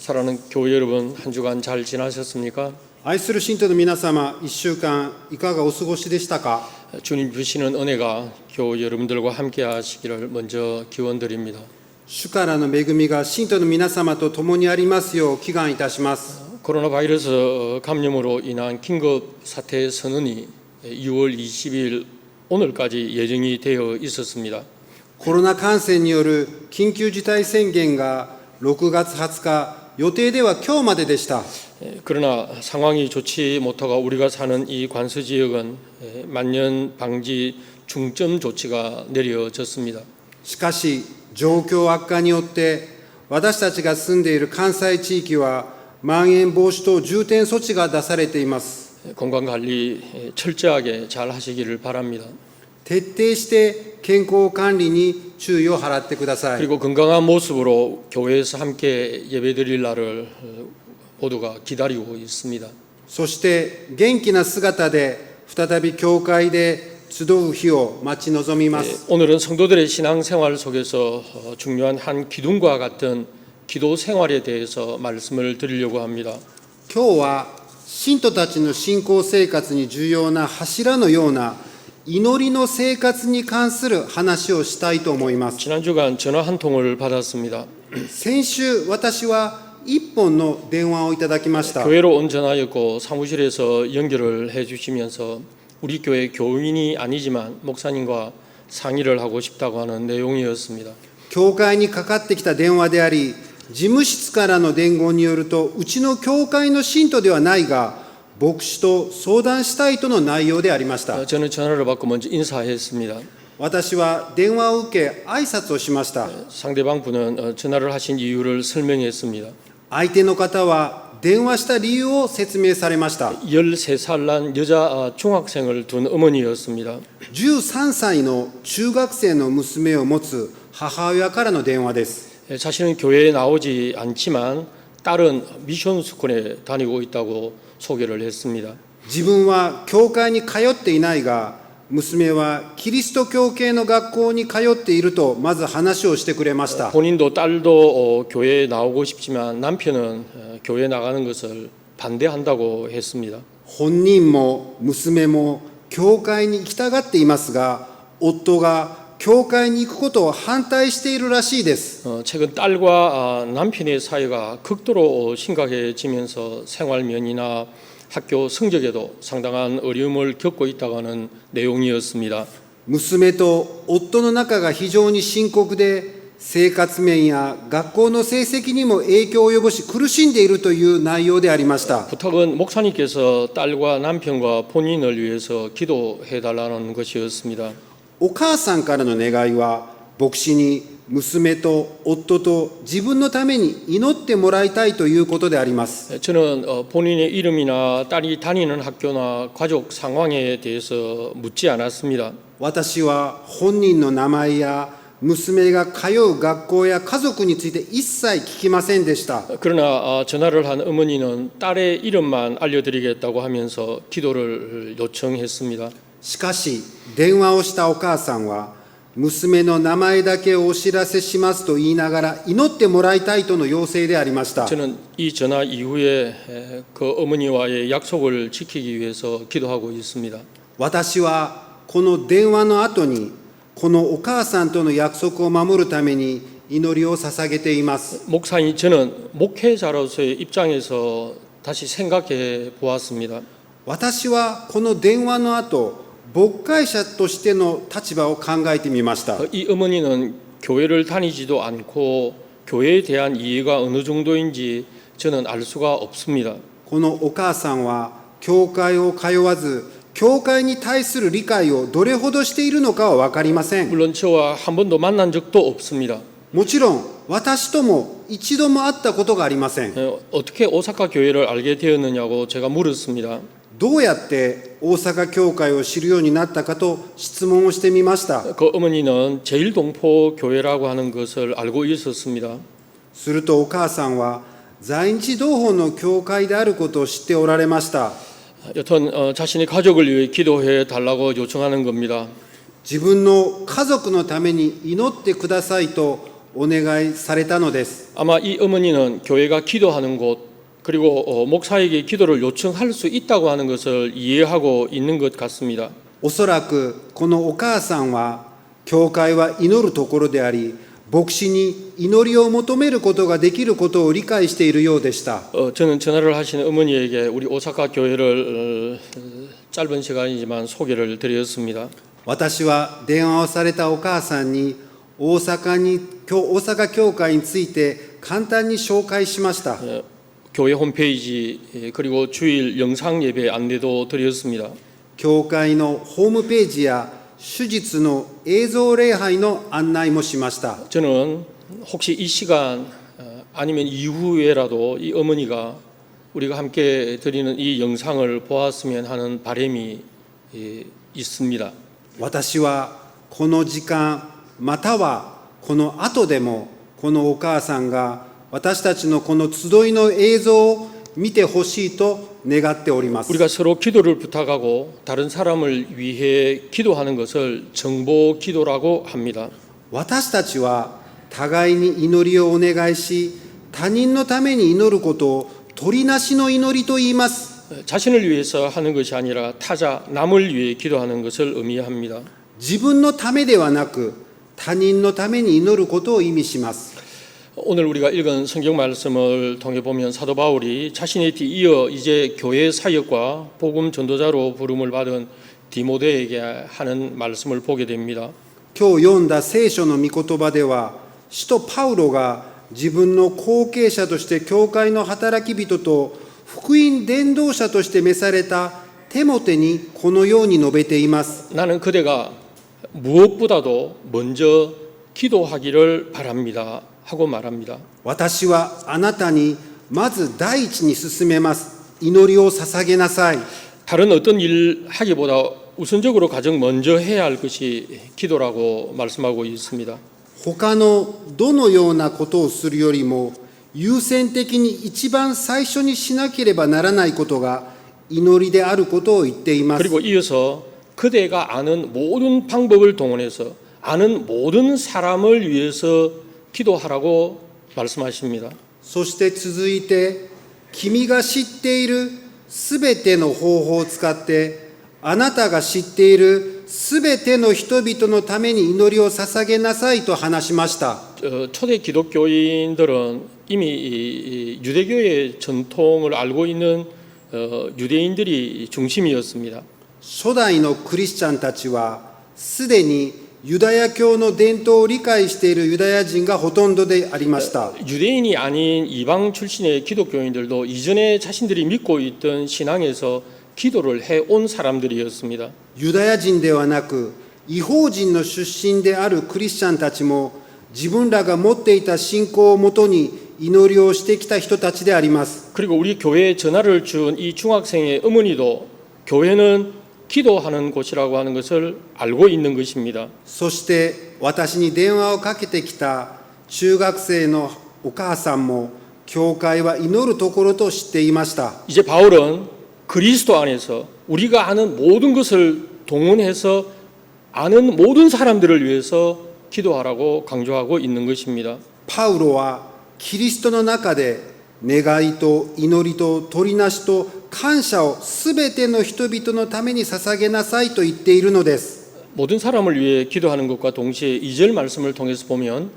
사랑하는 교회 여러분, 한 주간 잘 지나셨습니까? 愛する信徒の皆様、一週間いかがお過ごしでしたか。 주님 주시는 은혜가 교회 여러분들과 함께 하시기를 먼저 기원드립니다. 主からの恵みが信徒の皆様と共にありますよう祈願いたします。 코로나 바이러스 감염으로 인한 긴급 사태 선언이 6월 20일 오늘까지 예정이 되어 있었습니다. コロナ感染による緊急事態宣言が6月20日、予定では今日まででした。 그러나 상황이 좋지 못하고 우리가 사는 이 관서 지역은 만연 방지 중점 조치가 내려졌습니다. しかし、状況悪化によって私たちが住んでいる関西地域はまん延防止等重点措置が出されています。 건강 관리 철저하게 잘 하시기를 바랍니다. 徹底して健康管理に注意を払ってください。 그리고 건강한 모습으로 교회에서 함께 예배드릴 날을 모두가 기다리고 있습니다. そして元気な姿で再び教会で集う日を待ち望みます。 오늘은 성도들의 신앙생활 속에서 중요한 한 기둥과 같은 기도 생활에 대해서 말씀을 드리려고 합니다. 今日は信徒たちの信仰生活に重要な柱のような祈りの生活に関する話をしたいと思います。 지난 주간 전화 한 통을 받았습니다. 先週私は一本の電話をいただきました。 교회로 온 전화였고 사무실에서 연결을 해주시면서 우리 교회 교인이 아니지만 목사님과 상의를 하고 싶다고 하는 내용이었습니다. 教会にかかってきた電話であり、事務室からの伝言によると、うちの教会の信徒ではないが、牧師と相談したいとの内容でありました。 저는 전화를 받고 먼저 인사했습니다. 私は電話を受け、挨拶をしました。 상대방 분은 전화를 하신 이유를 설명했습니다. 相手の方は電話した理由を説明されました。 13살 난 여자 중학생을 둔 어머니였습니다. 13歳の中学生の娘を持つ母親からの電話です。 자신은 교회에 나오지 않지만 딸은 미션 스쿨에 다니고 있다고 소개를 했습니다. 自分は教会に通っていないが、娘はキリスト教系の学校に通っているとまず話をしてくれました。 본인도 딸도 교회에 나오고 싶지만 남편은 교회 나가는 것을 반대한다고 했습니다. 本人も娘も教会に行きたがっていますが、夫が教会に行くことを反対しているらしいです。 최근 딸과 남편의 사이가 극도로 심각해지면서 생활면이나 학교 성적에도 상당한 어려움을 겪고 있다고 하는 내용이었습니다. 娘と夫の仲が非常に深刻で、生活面や学校の成績にも影響を及ぼし苦しんでいるという内容でありました。 부탁은 목사님께서 딸과 남편과 본인을 위해서 기도해 달라는 것이었습니다. お母さんからの願いは、牧師に娘と夫と自分のために祈ってもらいたいということであります。 저는 본인의 이름이나 딸이 다니는 학교나 가족 상황에 대해서 묻지 않았습니다. 私は本人の名前や娘が通う学校や家族について一切聞きませんでした。 그러나 전화를 한 어머니는 딸의 이름만 알려드리겠다고 하면서 기도를 요청했습니다. しかし電話をしたお母さんは、娘の名前だけをお知らせしますと言いながら祈ってもらいたいとの要請でありました。 저는 이 전화 이후에 그 어머니와의 약속을 지키기 위해서 기도하고 있습니다. 私はこの電話の後にこのお母さんとの約束を守るために祈りを捧げています。 목사님, 저는 목회자로서의 입장에서 다시 생각해 보았습니다. 私はこの電話の後、牧会者としての立場を考えてみました。 이 어머니는 교회를 다니지도 않고 교회에 대한 이해가 어느 정도인지 저는 알 수가 없습니다. このお母さんは教会を通わず、教会に対する理解をどれほどしているのかは分かりません。 물론 저와 한 번도 만난 적도 없습니다. もちろん私とも一度も会ったことがありません。 어떻게 오사카 교회를 알게 되었느냐고 제가 물었습니다. どうやって大阪教会を知るようになったかと質問をしてみました。 그 어머니는 제일동포 교회라고 하는 것을 알고 있었습니다. するとお母さんは在日同胞の教会であることを知っておられました。 여튼 자신의 가족을 위해 기도해 달라고 요청하는 겁니다. 自分の家族のために祈ってくださいとお願いされたのです。 아마 이 어머니는 교회가 기도하는 곳 그리고 목사에게 기도를 요청할 수 있다고 하는 것을 이해하고 있는 것 같습니다. おそらくこのお母さんは、教会は祈るところであり、牧師に祈りを求めることができることを理解しているようでした。 저는 전화를 하시는 어머니에게 우리 오사카 교회를 짧은 시간이지만 소개를 드렸습니다. 私は電話をされたお母さんに大阪教会について簡単に紹介しました。 교회 홈페이지 그리고 주일 영상 예배 안내도 드렸습니다. 教会のホームページや手術の映像礼拝の案内もしました。 저는 혹시 이 시간 아니면 이후에라도 이 어머니가 우리가 함께 드리는 이 영상을 보았으면 하는 바람이 있습니다. 私はこの時間またはこの後でもこのお母さんが私たちのこの集いの映像を見てほしいと願っております。 우리가 서로 기도를 부탁하고 다른 사람을 위해 기도하는 것을 정보 기도라고 합니다. 私たちは互いに祈りをお願いし、他人のために祈ることを取りなしの祈りと言います。 자신을 위해서 하는 것이 아니라 타자, 남을 위해 기도하는 것을 의미합니다. 自分のためではなく他人のために祈ることを意味します。 오늘 우리가 읽은 성경 말씀을 통해 보면 사도 바울이 자신에 이어 이제 교회 사역과 복음 전도자로 부름을 받은 디모데에게 하는 말씀을 보게 됩니다. 今日読んだ聖書の御言葉では、使徒パウロが自分の後継者として教会の働き人と福音伝道者として召されたテモテにこのように述べています。 나는 그대가 무엇보다도 먼저 기도하기를 바랍니다 하고 말합니다. 私はあなたにまず第一に進めます。祈りを捧げなさい。 다른 어떤 일 하기보다 우선적으로 가장 먼저 해야 할 것이 기도라고 말씀하고 있습니다. 他のどのようなことをするよりも優先的に一番最初にしなければならないことが祈りであることを言っています。 그리고 이어서 그대가 아는 모든 방법을 동원해서 아는 모든 사람을 위해서 기도하라고 말씀하십니다. そして続いて、君が知っているすべての方法を使って、あなたが知っているすべての人々のために祈りを捧げなさいと話しました。 초대 기독교인들은 이미 이 유대교의 전통을 알고 있는 유대인들이 중심이었습니다. 初代のクリスチャンたちは、すでにユダヤ教の伝統を理解しているユダヤ人がほとんどでありました。 유대인이 아닌 이방 출신의 기독교인들도 이전에 자신들이 믿고 있던 신앙에서 기도를 해온 사람들이었습니다. ユダヤ人ではなく、異邦人の出身であるクリスチャンたちも、自分らが持っていた信仰をもとに祈りをしてきた人たちであります。 그리고 우리 교회에 전화를 준 이 중학생의 어머니도 교회는 기도하는 곳이라고 하는 것을 알고 있는 것입니다. そして私に電話をかけてきた中学生のお母さんも、教会は祈るところと知っていました。 이제 바울은 그리스도 안에서 우리가 아는 모든 것을 동원해서 아는 모든 사람들을 위해서 기도하라고 강조하고 있는 것입니다. パウロはキリストの中で願いと祈りと取りなしと感謝をすべての人々のために捧げなさいと言っているのです。 모든 사람을 위해 기도하는 것과 동시에 2절 말씀을 통해서 보면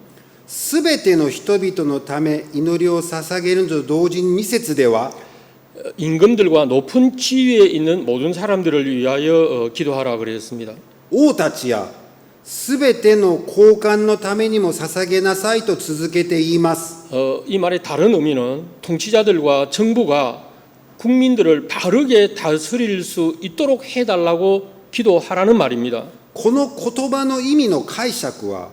すべての人々のため祈りを捧げると同時に2節では、 임금들과 높은 지위에 있는 모든 사람들을 위하여 기도하라 그랬습니다. 王たちやすべての高官のためにも捧げなさいと続けて言います。 이 말의 다른 의미는 통치자들과 정부가 국민들을 바르게 다스릴 수 있도록 해달라고 기도하라는 말입니다. この言葉の意味の解釈は、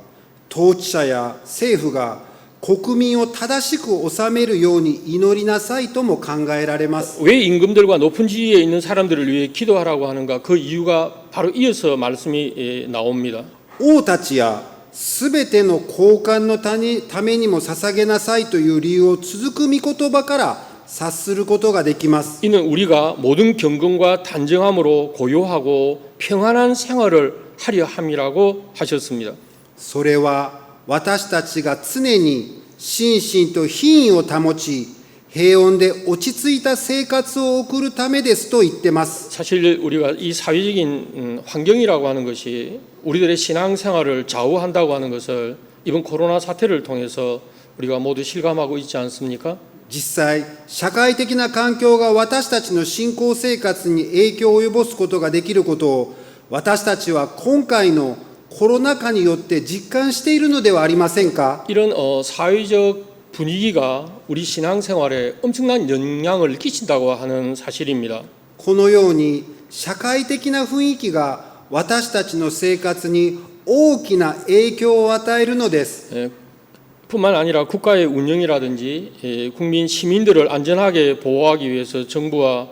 統治者や政府が国民を正しく治めるように祈りなさいとも考えられます。 왜 임금들과 높은 지위에 있는 사람들을 위해 기도하라고 하는가? 그 이유가 바로 이어서 말씀이 나옵니다. 王たちやすべての高官のためにも捧げなさいという理由を続く御言葉から察することができます。 이는 우리가 모든 경건과 단정함으로 고요하고 평안한 생활을 하려 함이라고 하셨습니다. それは私たちが常に心身と品位を保ち、平穏で落ち着いた生活を送るためですと言ってます。 사실 우리가 이 사회적인 환경이라고 하는 것이 우리들의 신앙생활을 좌우한다고 하는 것을 이번 코로나 사태를 통해서 우리가 모두 실감하고 있지 않습니까? 実際、社会的な環境が私たちの信仰生活に影響を及ぼすことができることを、私たちは今回のコロナ禍によって実感しているのではありませんか？ 이런 사회적 분위기가 우리 신앙생활에 엄청난 영향을 끼친다고 하는 사실입니다. このように社会的な雰囲気が私たちの生活に大きな影響を与えるのです。 뿐만 아니라 국가의 운영이라든지 국민 시민들을 안전하게 보호하기 위해서 정부와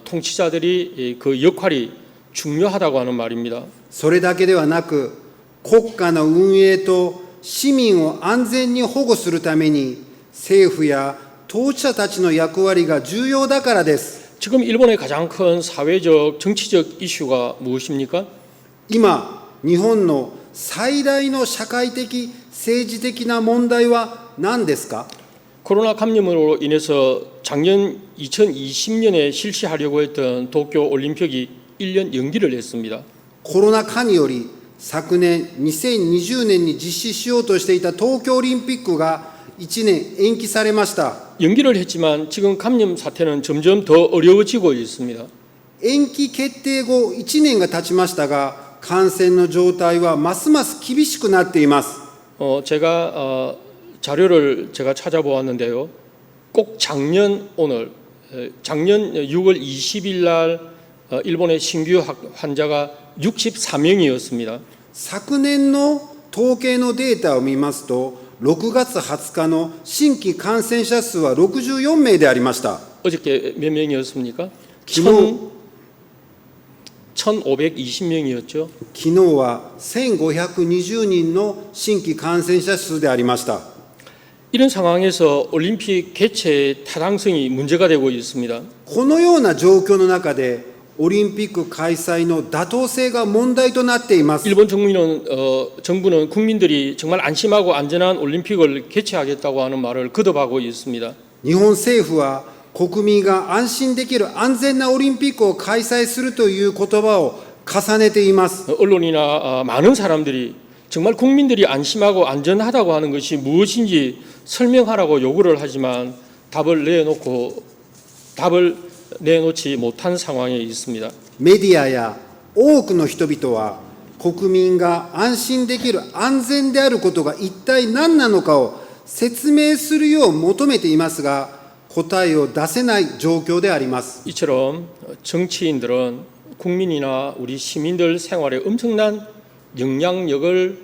통치자들이 그 역할이 중요하다고 하는 말입니다. それだけではなく、国家の運営と市民を安全に保護するために政府や当事者たちの役割が重要だからです。 지금 일본의 가장 큰 사회적 정치적 이슈가 무엇입니까? 今、日本の最大の社会的政治的な問題は何ですか？ 코로나 감염으로 인해서 작년 2020년에 실시하려고 했던 도쿄 올림픽이 1년 연기를 했습니다. コロナ禍により昨年2020年に実施しようとしていた東京オリンピックが1年延期されました。 연기를 했지만 지금 감염 사태는 점점 더 어려워지고 있습니다. 延期決定後1年が経ちましたが、感染の状態はますます厳しくなっています。 제가 자료를 제가 찾아보았는데요. 꼭 작년 6월 20일 날 일본의 신규 환자가 64명이었습니다. 昨年の統計のデータを見ますと、6月20日の新規感染者数は64名でありました。 어저께 몇 명이었습니까? 1,520명이었죠. 昨日は1520人の新規感染者数でありました。 이런 상황에서 올림픽 개최의 타당성이 문제가 되고 있습니다. このような状況の中で、オリンピック開催の妥当性が問題となっています。 일본 정부는 국민들이 정말 안심하고 안전한 올림픽을 개최하겠다고 하는 말을 거듭하고 있습니다. 日本政府は国民が安心できる安全なオリンピックを開催するという言葉を重ねています。 언론이나 많은 사람들이 정말 국민들이 안심하고 안전하다고 하는 것이 무엇인지 설명하라고 요구를 하지만 답을 내놓지 못한 상황에 있습니다. メディアや多くの人々は国民が安心できる安全であることが一体何なのかを説明するよう求めていますが、答えを出せない状況であります。 이처럼 정치인들은 국민이나 우리 시민들 생활에 엄청난 영향력을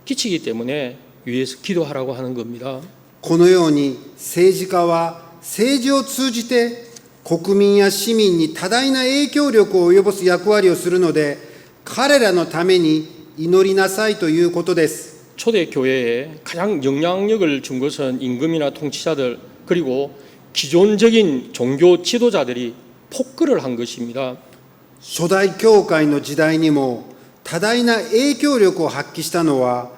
끼치기 때문에 위에서 기도하라고 하는 겁니다. このように政治家は政治を通じて国民や市民に多大な影響力を及ぼす役割をするので、彼らのために祈りなさいということです。 초대 교회에 가장 영향력을 준 것은 임금이나 통치자들 그리고 기존적인 종교 지도자들이 폭거를 한 것입니다. 初代教会の時代にも多大な影響力を発揮したのは、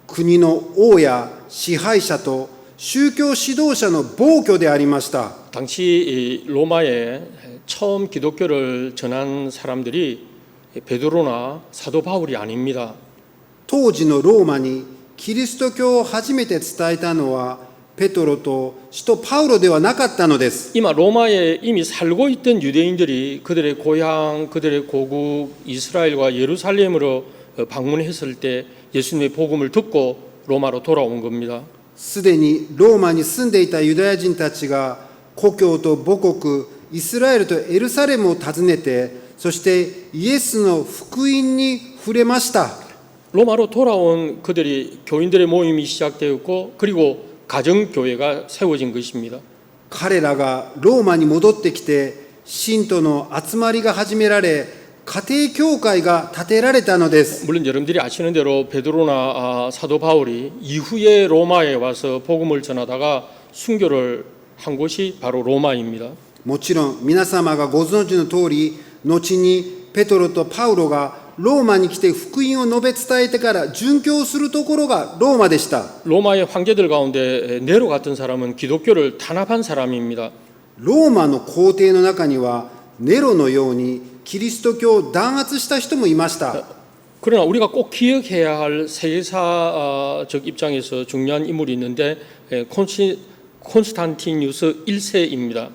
国の王や支配者と宗教指導者の暴挙でありました。 당시 로마에 처음 기독교를 전한 사람들이 베드로나 사도 바울이 아닙니다. 当時のローマにキリスト教を初めて伝えたのはペトロと使徒パウロではなかったのです。 이미 로마에 이미 살고 있던 유대인들이 그들의 고향, 그들의 고국 이스라엘과 예루살렘으로 방문했을 때 예수님의 복음을 듣고 로마로 돌아온 겁니다. すでにローマに住んでいたユダヤ人たちが故郷と母国イスラエルとエルサレムを訪ねて、そしてイエスの福音に触れました。 로마로 돌아온 그들이 교인들의 모임이 시작되었고 그리고 가정교회가 세워진 것입니다. 彼らがローマに戻ってきて信徒の集まりが始められ、家庭教会が建てられたのです。 물론 여러분들이 아시는 대로 베드로나 사도 바울이 이후에 로마에 와서 복음을 전하다가 순교를 한 곳이 바로ローマ입니다. もちろん皆様がご存知の通り、後にペトロとパウロがローマに来て福音を述べ伝えてから殉教するところがローマでした。 로마의 황제들 가운데 네로 같은 사람은 기독교를 탄압한 사람입니다. ローマの皇帝の中にはネロのようにキリスト教を弾圧した人もいました。 그러나 우리가 꼭 기억해야 할 세계사적 입장에서 중요한 인물이 있는데 콘스탄티누스 1세입니다.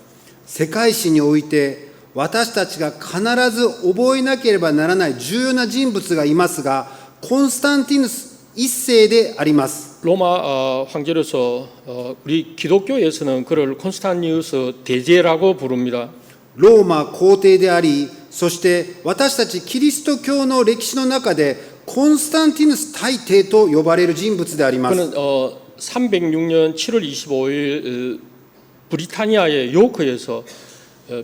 世界史において私たちが必ず覚えなければならない重要な人物がいますが、コンスタンティヌス一世であります。 로마 황제로서 우리 기독교에서는 그를 콘스탄티누스 대제라고 부릅니다. ローマ皇帝であり、そして私たちキリスト教の歴史の中でコンスタンティヌス大帝と呼ばれる人物であります。 그는 306년 7월 25일 브리타니아의 요크에서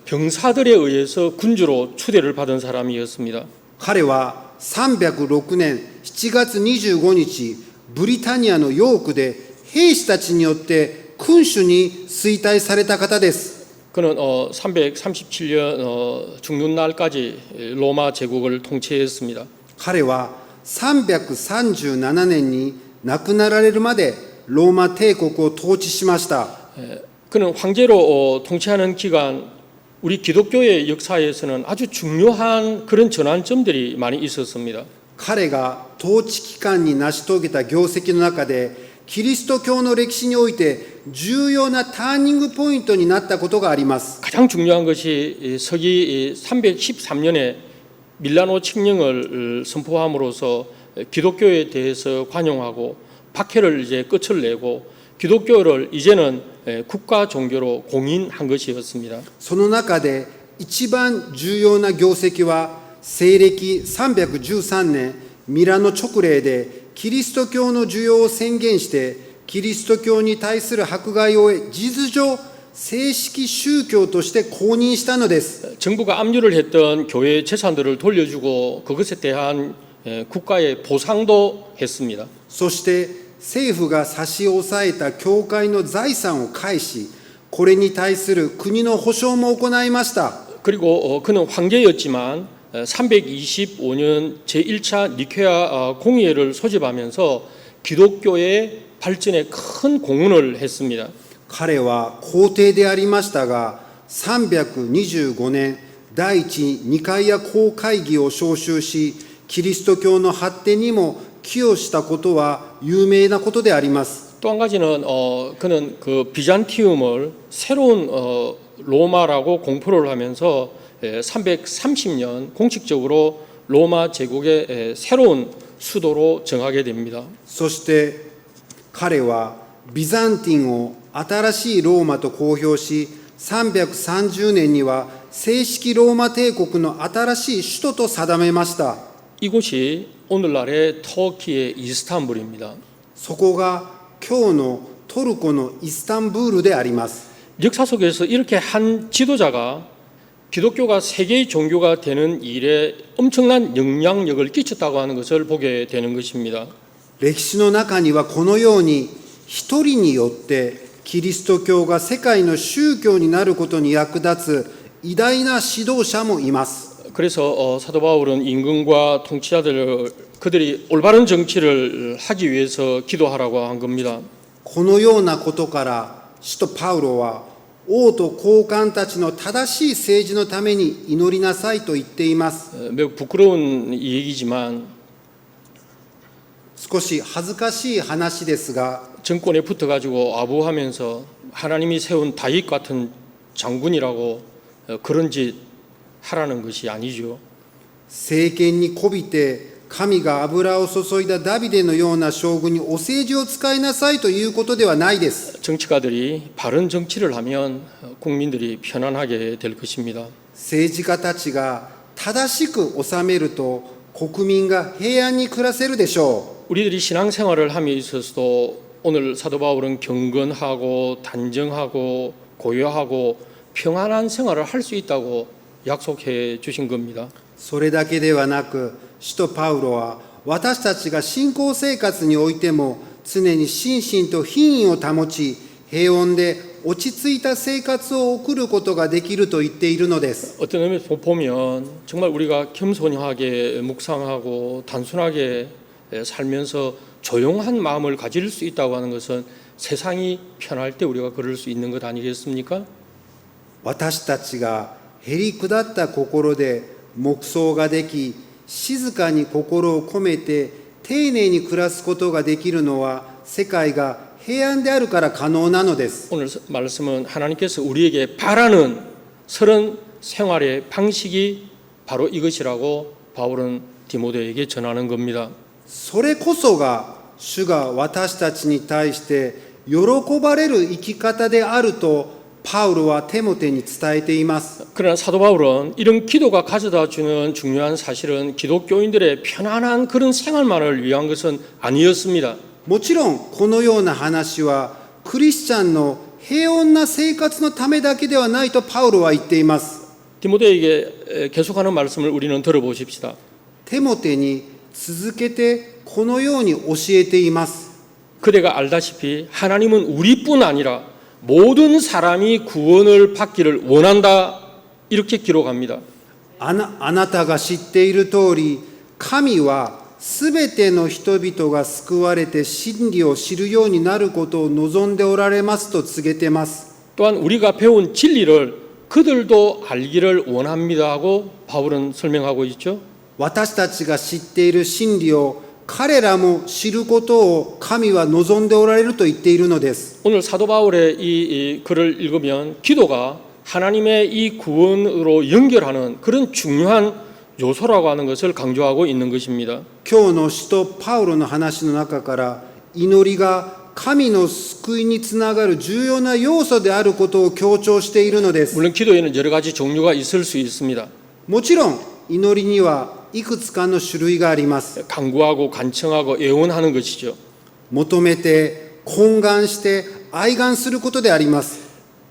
병사들에 의해서 군주로 추대를 받은 사람이었습니다. 彼は306年7月25日、ブリタニアのヨークで兵士たちによって君主に推戴された方です。 그는 337년 죽는 날까지 로마 제국을 통치했습니다. 彼は337年に亡くなられるまでローマ帝国を統治しました。 그는 황제로 통치하는 기간 우리 기독교의 역사에서는 아주 중요한 그런 전환점들이 많이 있었습니다. 彼が統治期間に成し遂げた業績の中でキリスト教の歴史において重要なターニングポイントになったことがあります。 가장 중요한 것이 서기 313년에 밀라노 칙령을 선포함으로써 기독교에 대해서 관용하고 박해를 이제 끝을 내고 기독교를 이제는 국가 종교로 공인한 것이었습니다. その中で一番重要な業績は西暦313年ミラノ勅令でキリスト教の需要を宣言してキリスト教に対する迫害を事実上正式宗教として公認したのです。 정부가 압류를 했던 교회 재산들을 돌려주고 그것에 대한 국가의 보상도 했습니다. そして政府が差し押さえた教会の財産を返し、これに対する国の保証も行いました。 그리고 그는 황제였지만 325년 제1차 니케아 공의회를 소집하면서 기독교의 발전에 큰 공헌을 했습니다. 彼は皇帝でありましたが、325年第一ニカイア公会議を招集し、キリスト教の発展にも寄与したことは有名なことであります。 또 한 가지는 그는 그 비잔티움을 새로운 로마라고 공포를 하면서 330년 공식적으로 로마 제국의 새로운 수도로 정하게 됩니다. そして彼はビザンティンを新しいローマと公表し、330年には正式ローマ帝国の新しい首都と定めました。 이곳이 오늘날의 터키의 이스탄불입니다. そこが今日のトルコのイスタンブールであります。 역사 속에서 이렇게 한 지도자가 기독교가 세계의 종교가 되는 일에 엄청난 영향력을 끼쳤다고 하는 것을 보게 되는 것입니다. 歴史の中にはこのように一人によってキリスト教が世界の宗教になることに役立つ偉大な指導者もいます。 그래서 사도 바울은 임금과 통치자들 그들이 올바른 정치를 하기 위해서 기도하라고 한 겁니다. このようなことから使徒パウロは王と高官たちの正しい政治のために祈りなさいと言っています。 매우 부끄러운 얘기지만 少し恥ずかしい話ですが、 정권에 붙어가지고 아부하면서 하나님이 세운 다윗 같은 장군이라고 그런 짓 하라는 것이 아니죠. 政権にこびて神が油を注いだダビデのような将軍にお世辞を使いなさいということではないです。 정치가들이 바른 정치를 하면 국민들이 편안하게 될 것입니다. 政治家たちが正しく治めると国民が平安に暮らせるでしょう。 우리들이 신앙생활을 함에 있어서도 오늘 사도 바울은 경건하고 단정하고 고요하고 평안한 생활을 할 수 있다고 약속해 주신 겁니다. それだけではなく、使徒パウロは私たちが信仰生活においても常に心身と品位を保ち、平穏で落ち着いた生活を送ることができると言っているのです。 어떤 의미에서 보면 정말 우리가 겸손하게 묵상하고 단순하게 살면서 조용한 마음을 가질 수 있다고 하는 것은 세상이 편할 때 우리가 그럴 수 있는 것 아니겠습니까? 私たちがへりくだった心で黙想ができ、静かに心を込めて丁寧に暮らすことができるのは世界が平安であるから可能なのです。 오늘 말씀은 하나님께서 우리에게 바라는 그런 생활의 방식이 바로 이것이라고 바울은 디모데에게 전하는 겁니다. それこそが主が私たちに対して喜ばれる生き方であるとパウロはテモテに伝えています。 그러나 사도 바울은 이런 기도가 가져다 주는 중요한 사실은 기독교인들의 편안한 그런 생활만을 위한 것은 아니었습니다. もちろんこのような話はクリスチャンの平穏な生活のためだけではないとパウロは言っています。 디모데에게 계속하는 말씀을 우리는 들어보십시다. テモテに続けてこのように教えています。 그대가 알다시피 하나님은 우리뿐 아니라 모든 사람이 구원을 받기를 원한다 이렇게 기록합니다. あなたが知っている通り、神はすべての人々が救われて真理を知るようになることを望んでおられますと告げています。 또한 우리가 배운 진리를 그들도 알기를 원합니다 하고 바울은 설명하고 있죠. 私たちが知っている真理を彼らも知ることを神は望んでおられると言っているのです。 오늘 사도 바울의 이 글을 읽으면 기도가 하나님의 이 구원으로 연결하는 그런 중요한 요소라고 하는 것을 강조하고 있는 것입니다. 今日の使徒パウロの話の中から祈りが神の救いにつながる重要な要素であることを強調しているのです。 물론 기도에는 여러 가지 종류가 있을 수 있습니다. もちろん祈りにはいくつかの種類があります。 간구하고 간청하고 애원하는 것이죠. 求めて懇願して哀願することであります。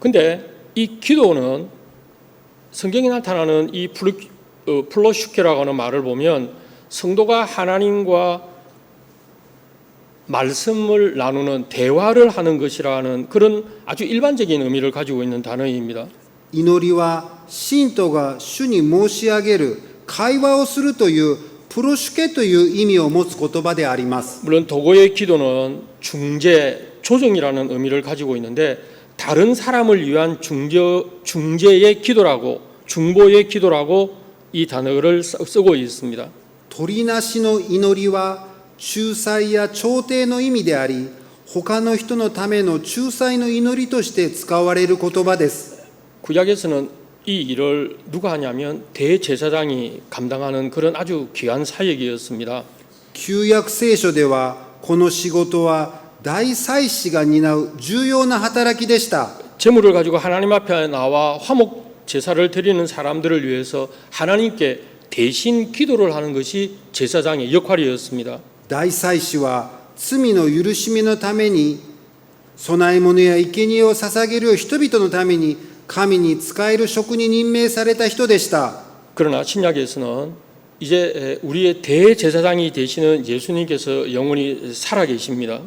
근데 이 기도는 성경에 나타나는 이 플로슈케라고 하는 말을 보면 성도가 하나님과 말씀을 나누는 대화를 하는 것이라는 그런 아주 일반적인 의미를 가지고 있는 단어입니다. 祈りは信徒が主に申し上げる会話をするというプロシュケという意味を持つ言葉であります。 물론 도고의 기도는 중재, 조정이라는 의미를 가지고 있는데 다른 사람을 위한 중재의 기도라고 중보의 기도라고 이 단어를 쓰고 있습니다. 取りなしの祈りは仲裁や調停の意味であり、他の人のための仲裁の祈りとして使われる言葉です。 구약에서는 이 일을 누가 하냐면 대제사장이 감당하는 그런 아주 귀한 사역이었습니다. 旧約聖書ではこの仕事は大祭司が担う重要な働きでした。 제물을 가지고 하나님 앞에 나와 화목 제사를 드리는 사람들을 위해서 하나님께 대신 기도를 하는 것이 제사장의 역할이었습니다. 大祭司は罪の許しみのために供え物や生贄を捧げる人々のために神に仕える職に任命された人でした。 그러나 신약에서는 이제 우리의 대제사장이 되시는 예수님께서 영원히 살아계십니다.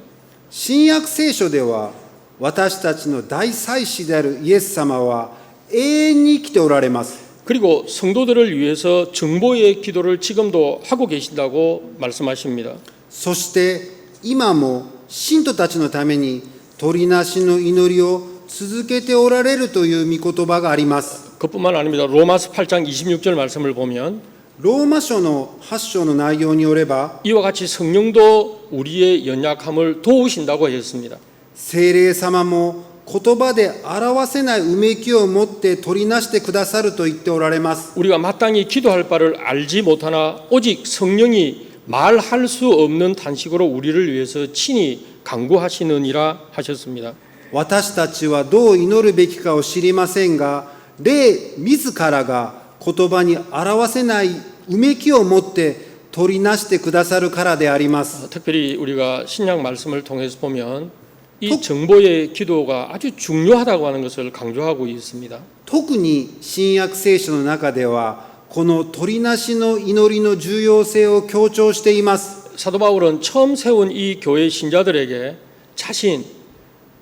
新約聖書では私たちの大祭司であるイエス様は永遠に生きておられます。 그리고 성도들을 위해서 정보의 기도를 지금도 하고 계신다고 말씀하십니다. そして今も信徒たちのために取りなしの祈りを続けておられるという御言葉があります。 그뿐만 아닙니다. 로마서 8장 26절 말씀을 보면 ローマ書の8章の内容によれば 이와 같이 성령도 우리의 연약함을 도우신다고 했습니다. 聖霊様も言葉で表せないうめきを持って取りなしてくださると言っておられます。 우리가 마땅히 기도할 바를 알지 못하나 오직 성령이 말할 수 없는 탄식으로 우리를 위해서 친히 간구하시느니라 하셨습니다. 私たちはどう祈るべきかを知りませんが、霊自らが言葉に表せないうめきを持って取りなしてくださるからであります。 특별히 우리가 신약 말씀을 통해서 보면 이 정보의 기도가 아주 중요하다고 하는 것을 강조하고 있습니다. 特に新約聖書の中ではこの取りなしの祈りの重要性を強調しています。 사도 바울은 처음 세운 이 교회 신자들에게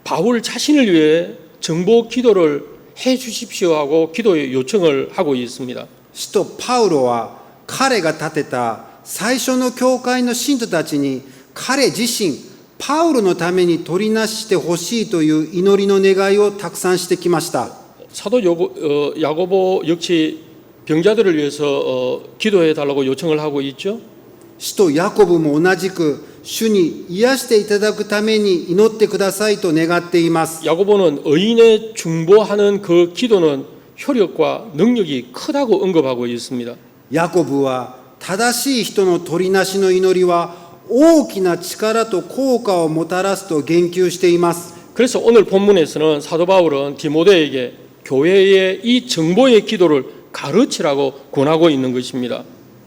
바울 자신을 위해 정보 기도를 해 주십시오 하고 기도의 요청을 하고 있습니다. 使徒パウロは彼が建てた最初の教会の信徒たちに彼自身パウロのために取りなしてほしいという祈りの願いをたくさんしてきました。 사도 야고보 역시 병자들을 위해서 기도해 달라고 요청을 하고 있죠. 使徒ヤコブも同じく主に癒していただくために祈ってくださいと願っています。 야고보는 의인의 중보하는 그 기도는 효력과 능력이 크다고 언급하고 있습니다. ヤコブは正しい人の取りなしの祈りは大きな力と効果をもたらすと言及しています。 그래서 오늘 본문에서는 사도 바울은 디모데에게 교회의 이 정보의 기도를 가르치라고 권하고 있는 것입니다.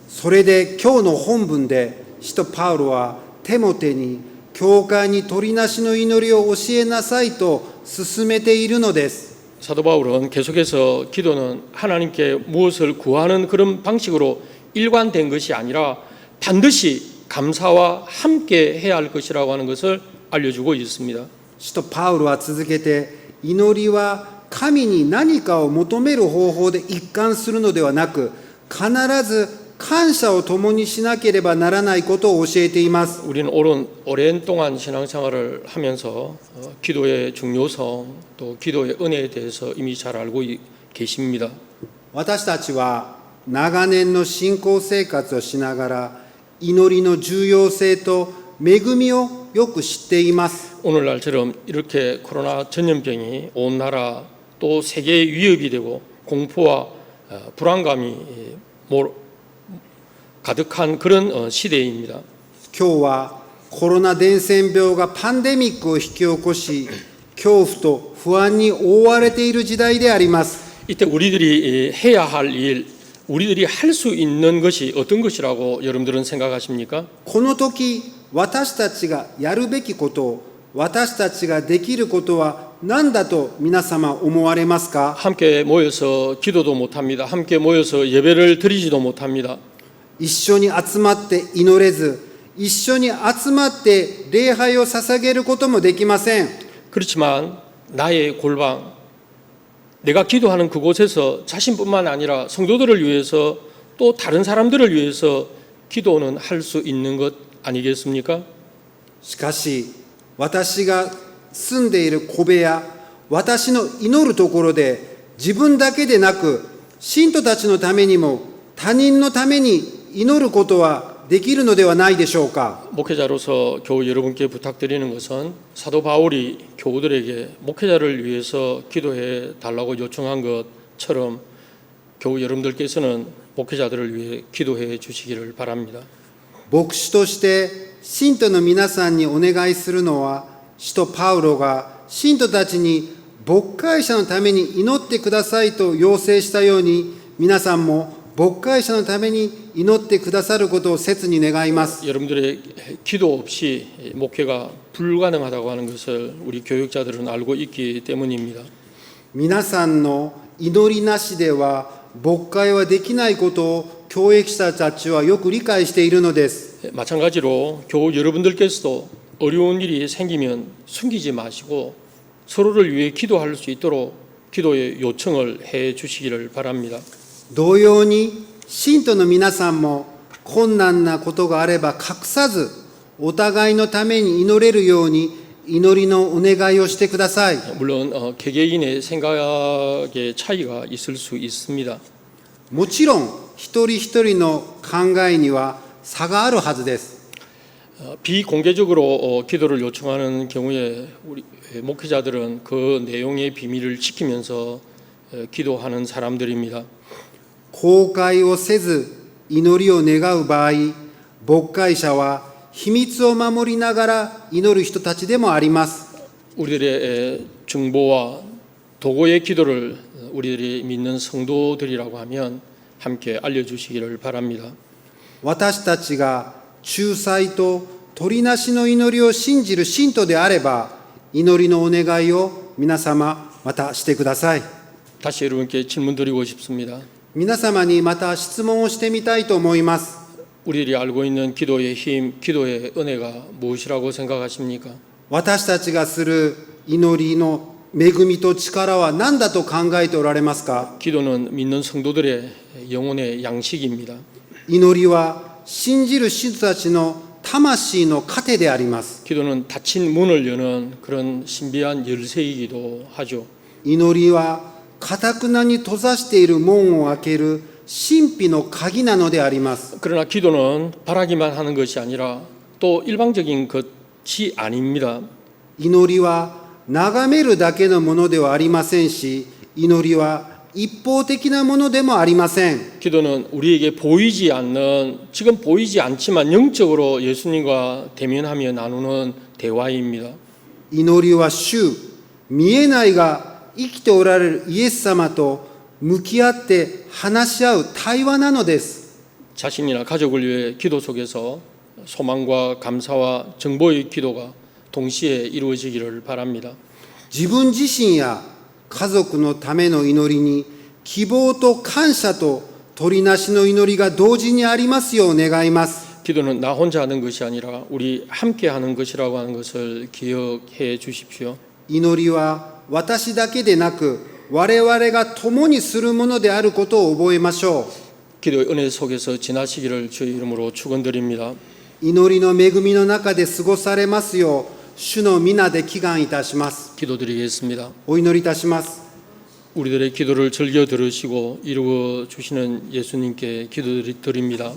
それで今日の本文で使徒パウロはテモテに教会に取りなしの祈りを教えなさいと勧めているのです。 사도 바울은 계속해서 기도는 하나님께 무엇을 구하는 그런 방식으로 일관된 것이 아니라 반드시 감사와 함께 해야 할 것이라고 하는 것을 알려주고 있습니다. 使徒パウロは続けて祈りは神に何かを求める方法で一貫するのではなく必ず感謝を共にしなければならないことを教えています。 우리는 오랜 동안 신앙생활을 하면서 기도의 중요성 또 기도의 은혜에 대해서 이미 잘 알고 계십니다. 私たちは長年の信仰生活をしながら祈りの重要性と恵みをよく知っています。 오늘날처럼 이렇게 코로나 전염병이 온 나라 또 세계에 위협이 되고 공포와 불안감이 가득한 그런 시대입니다. 今日はコロナ伝染病がパンデミックを引き起こし恐怖と不安に覆われている時代であります。 이때 우리들이 해야 할 일, 우리들이 할 수 있는 것이 어떤 것이라고 여러분들은 생각하십니까? この時私たちがやるべきことを私たちができることは何だと皆様思われますか？ 함께 모여서 기도도 못합니다. 함께 모여서 예배를 드리지도 못합니다. 一緒に集まって祈れず一緒に集まって礼拝を捧げることもできません。 그렇지만 나의 골방, 내가 기도하는 그곳에서 자신뿐만 아니라 성도들을 위해서 또 다른 사람들을 위해서 기도는 할 수 있는 것 아니겠습니까? しかし私が住んでいる小部屋、私の祈るところで自分だけでなく信徒たちのためにも他人のために祈ることはできるのではないでしょうか。 목회자로서 교우 여러분께 부탁드리는 것은 사도 바울이 교우들에게 목회자를 위해서 기도해 달라고 요청한 것처럼 교우 여러분들께서는 목회자들을 위해 기도해 주시기를 바랍니다. 牧師として信徒の皆さんにお願いするのは使徒パウロが信徒たちに牧会者のために祈ってくださいと要請したように皆さんも牧会者のために祈ってくださることを切に願います。 여러분들의 기도 없이 목회가 불가능하다고 하는 것을 우리 교육자들은 알고 있기 때문입니다. 皆さんの祈りなしでは牧会はできないことを教育者たちはよく理解しているのです。 마찬가지로 교우 여러분들께서도 어려운 일이 생기면 숨기지 마시고 서로를 위해 기도할 수 있도록 기도의 요청을 해 주시기를 바랍니다. 同様に信徒の皆さんも困難なことがあれば隠さずお互いのために祈れるように祈りのお願いをしてください。 물론 개개인의 생각의 차이가 있을 수 있습니다. もちろん一人一人の考えには差があるはずです。 비공개적으로 기도를 요청하는 경우에 우리 목회자들은 그 내용의 비밀을 지키면서 기도하는 사람들입니다. 公開をせず祈りを願う場合、牧会者は秘密を守りながら祈る人たちでもあります。 우리들의 중보와 도고의 기도를 우리들이 믿는 성도들이라고 하면 함께 알려주시기를 바랍니다. 私たちが仲裁と取りなしの祈りを信じる信徒であれば、祈りのお願いを皆様またしてください。 다시 여러분께 질문 드리고 싶습니다. 皆様にまた質問をしてみたいと思います。 우리들이 알고 있는 기도의 힘, 기도의 은혜가 무엇이라고 생각하십니까? 私たちがする祈りの恵みと力は何だと考えておられますか？ 기도는 믿는 성도들의 영혼의 양식입니다. 祈りは信じる人たちの魂の糧であります。 기도는 닫힌 문을 여는 그런 신비한 열쇠이기도 하죠. 祈りは堅なに閉ざしている門を開ける神秘の鍵なのであります。 그러나 기도는 바라기만 하는 것이 아니라 또 일방적인 것이 아닙니다. 祈りは眺めるだけのものではありませんし、祈りは一方的なものでもありません。 기도는 우리에게 보이지 않는, 지금 보이지 않지만 영적으로 예수님과 대면하며 나누는 대화입니다. 祈りは主、見えないが生きておられるイエス様と向き合って話し合う対話なのです。 자신이나 가족을 위해 기도 속에서 소망과 감사와 정보의 기도가 동시에 이루어지기를 바랍니다. 自分自身や家族のための祈りに希望と感謝と取りなしの祈りが同時にありますよう願います。 기도는 나 혼자 하는 것이 아니라 우리 함께 하는 것이라고 하는 것을 기억해 주십시오. 祈りは私だけでなく我々が共にするものであることを覚えましょ 기도의 은혜 속에서 지나시기를 주의 이름으로 축원드립니다. う。祈りの恵みの中で過ごされますよう主の皆で祈願いたします。 기도드리겠습니다. お祈りいたします。 우리들의 기도를 즐겨 들으시고 이루어 주시는 예수님께 기도드립니다.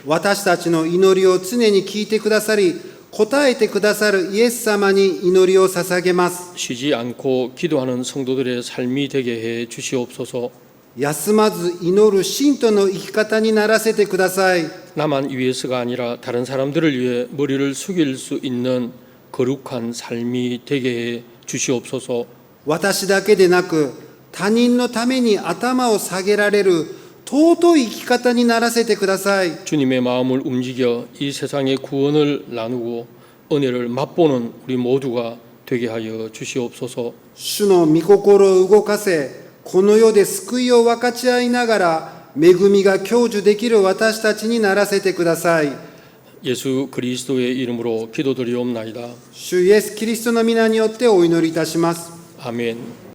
私たちの祈りを常に聞いてくださり答えてくださるイエス様に祈りを捧げます。 쉬지 않고 기도하는 성도들의 삶이 되게 해 주시옵소서. 休まず祈る信徒の生き方にならせてください。 나만 위해서가 아니라 다른 사람들을 위해 머리를 숙일 수 있는 거룩한 삶이 되게 해 주시옵소서. 私だけでなく他人のために頭を下げられる尊い生き方にならせてください。 주님의 마음을 움직여 이 세상의 구원을 나누고 은혜를 맛보는 우리 모두가 되게 하여 주시옵소서. 主の御心を動かせ、この世で救いを分かち合いながら恵みが享受できる私たちにならせてください。 예수 그리스도의 이름으로 기도드리옵나이다. 主イエスキリストの皆によってお祈りいたします。 아멘.